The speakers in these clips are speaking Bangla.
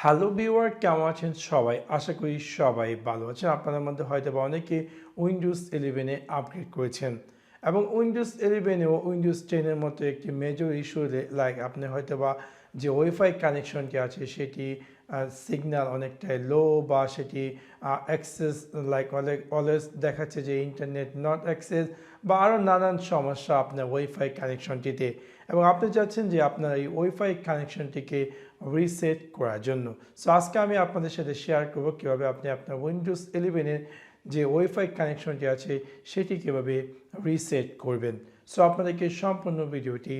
হ্যালো ভিউয়ার, কেমন আছেন সবাই? আশা করি সবাই ভালো আছেন। আপনাদের মধ্যে হয়তো বা অনেকে উইন্ডোজ 11-এ আপগ্রেড করেছেন এবং উইন্ডোজ 11 ও উইন্ডোজ 10-এর মতো একটি মেজর ইস্যু লাইক আপনি হয়তো বা যে ওয়াইফাই কানেকশনটি আছে সেটি সিগন্যাল অনেকটাই লো বা সেটি অ্যাক্সেস লাইক অলওয়েজ দেখাচ্ছে যে ইন্টারনেট নট অ্যাক্সেস বা আরও নানান সমস্যা আপনার ওয়াইফাই কানেকশনটিতে, এবং আপনি চাচ্ছেন যে আপনার এই ওয়াইফাই কানেকশনটিকে রিসেট করার জন্য। সো আজকে আমি আপনাদের সাথে শেয়ার করব কীভাবে আপনি আপনার উইন্ডোজ 11-এর যে ওয়াইফাই কানেকশনটি আছে সেটি কীভাবে রিসেট করবেন। সো আপনাদেরকে সম্পূর্ণ ভিডিওটি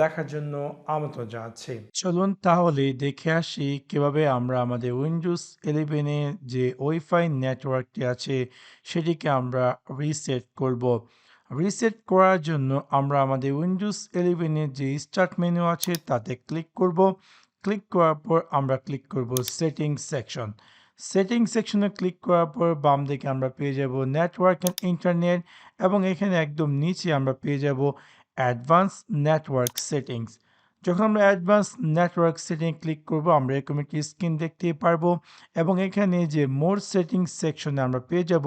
দেখার জন্য আমন্ত্রণ জানাচ্ছি। চলুন তাহলে দেখে আসি কিভাবে আমরা আমাদের উইন্ডোজ 11-এ যে ওয়াইফাই নেটওয়ার্কটি আছে সেটিকে আমরা রিসেট করব। রিসেট করার জন্য আমরা আমাদের উইন্ডোজ 11-এর যে স্টার্ট মেনু আছে তাতে ক্লিক করব। ক্লিক করার পর আমরা ক্লিক করব সেটিংস সেকশন। সেটিংস সেকশনে ক্লিক করার পর বাম দিকে আমরা পেয়ে যাব নেটওয়ার্ক অ্যান্ড ইন্টারনেট, এবং এখানে একদম নিচে আমরা পেয়ে যাব অ্যাডভান্স নেটওয়ার্ক সেটিংস। যখন আমরা অ্যাডভান্স নেটওয়ার্ক সেটিং ক্লিক করব আমরা এরকম একটি স্ক্রিন দেখতে পারবো, এবং এখানে যে মোর সেটিংস সেকশনে আমরা পেয়ে যাব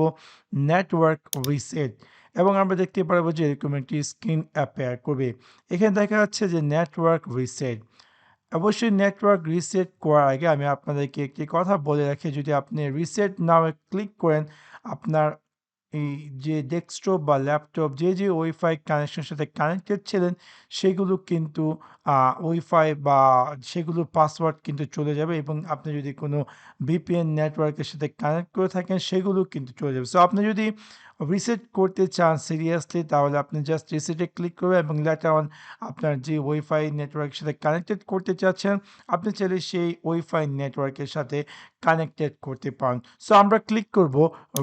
নেটওয়ার্ক রিসেট, এবং আমরা দেখতে পারবো যে এরকম একটি স্ক্রিন অ্যাপিয়ার করবে। এখানে দেখা যাচ্ছে যে নেটওয়ার্ক রিসেট। অবশ্যই নেটওয়ার্ক রিসেট করার আগে আমি আপনাদেরকে একটি কথা বলে রাখি, যদি আপনি রিসেট নাও ক্লিক করেন আপনার এই যে ডেস্কটপ বা ল্যাপটপ যে ওয়াইফাই কানেকশনের সাথে কানেক্টেড ছিলেন সেগুলো কিন্তু ওয়াইফাই বা সেগুলোর পাসওয়ার্ড কিন্তু চলে যাবে, এবং আপনি যদি কোনো ভিপিএন নেটওয়ার্কের সাথে কানেক্ট করে থাকেন সেগুলো কিন্তু চলে যাবে। সো আপনি যদি রিসেট করতে চান সিরিয়াসলি তাহলে আপনি জাস্ট রিসেটে ক্লিক করবেন, এবং লেটার অন আপনার যে ওয়াইফাই নেটওয়ার্কের সাথে কানেক্টেড করতে চাচ্ছেন আপনি চাইলে সেই ওয়াইফাই নেটওয়ার্কের সাথে কানেক্টেড করতে পারেন। সো আমরা ক্লিক করব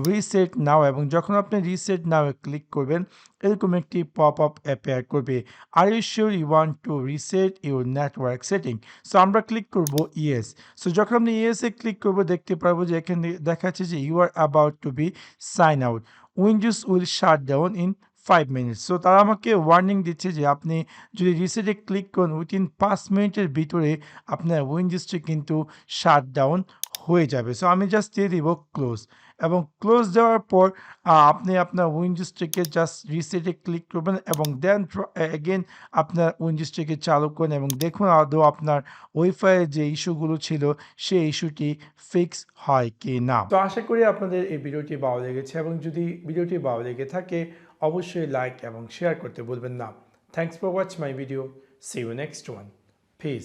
রিসেট নাও, এবং যখন আপনি রিসেট নাও ক্লিক করবেন এরকম একটি পপ আপ অ্যাপিয়ার করবে, are you sure you want to reset your network setting. So আমরা ক্লিক করব ইয়েস। সো যখন আপনি ইয়েসে ক্লিক করব দেখতে পারবো যে এখানে দেখাচ্ছে যে you are about to be sign out, Windows will shut down in 5 minutes. So তারা আমাকে ওয়ার্নিং দিচ্ছে যে আপনি যদি রিসেটে ক্লিক করেন উইথিন 5 মিনিটের ভিতরে আপনার উইন্ডোজটি কিন্তু শাট ডাউন হয়ে যাবে। সো আমি জাস্ট দিয়ে দিব ক্লোজ, এবং ক্লোজ দেওয়ার পর আপনি আপনার উইন্ডোজটিকে জাস্ট রিসেটে ক্লিক করবেন, এবং দেন এগেন আপনার উইন্ডোজটিকে চালু করেন এবং দেখুন আদৌ আপনার ওয়াইফাইয়ের যে ইস্যুগুলো ছিল সেই ইস্যুটি ফিক্স হয় কি না। তো আশা করি আপনাদের এই ভিডিওটি ভালো লেগেছে, এবং যদি ভিডিওটি ভালো লেগে থাকে অবশ্যই লাইক এবং শেয়ার করতে ভুলবেন না। Thanks for watch my video. See you next one. Piece.